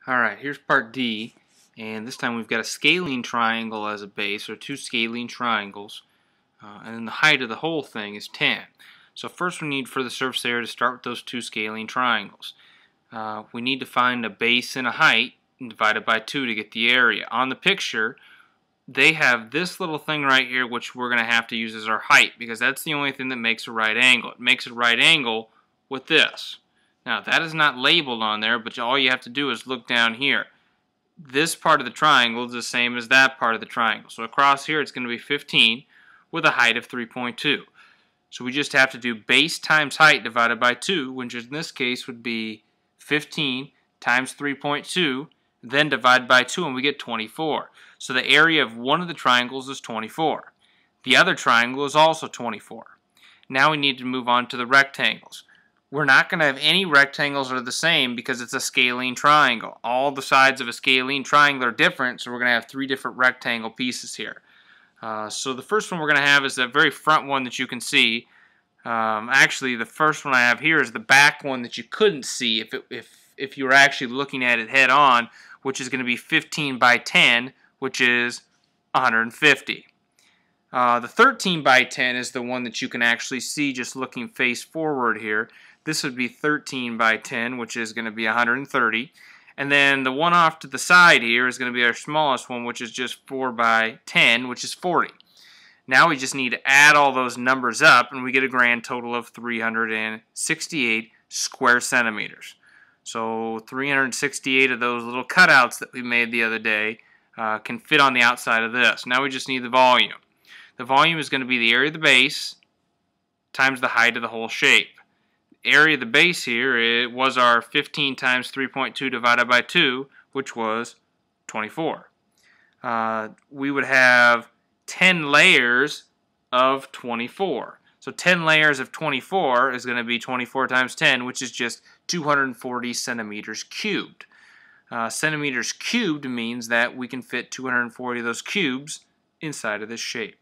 Alright, here's part D, and this time we've got a scalene triangle as a base, or two scalene triangles, and then the height of the whole thing is 10. So first we need for the surface area to start with those two scalene triangles. We need to find a base and a height and divide it by 2 to get the area. On the picture, they have this little thing right here which we're going to have to use as our height, because that's the only thing that makes a right angle. It makes a right angle with this. Now that is not labeled on there, but all you have to do is look down here. This part of the triangle is the same as that part of the triangle. So across here it's going to be 15 with a height of 3.2. So we just have to do base times height divided by 2, which in this case would be 15 times 3.2, then divide by 2, and we get 24. So the area of one of the triangles is 24. The other triangle is also 24. Now we need to move on to the rectangles. We're not going to have any rectangles that are the same because it's a scalene triangle. All the sides of a scalene triangle are different, so we're going to have 3 different rectangle pieces here. So the first one we're going to have is that very front one that you can see. Actually, the first one I have here is the back one that you couldn't see if you were actually looking at it head on, which is going to be 15 by 10, which is 150. The 13 by 10 is the one that you can actually see just looking face forward here. This would be 13 by 10, which is going to be 130. And then the one off to the side here is going to be our smallest one, which is just 4 by 10, which is 40. Now we just need to add all those numbers up, and we get a grand total of 368 square centimeters. So 368 of those little cutouts that we made the other day can fit on the outside of this. Now we just need the volume. The volume is going to be the area of the base times the height of the whole shape. The area of the base here, it was our 15 times 3.2 divided by 2, which was 24. We would have 10 layers of 24. So 10 layers of 24 is going to be 24 times 10, which is just 240 centimeters cubed. Centimeters cubed means that we can fit 240 of those cubes inside of this shape.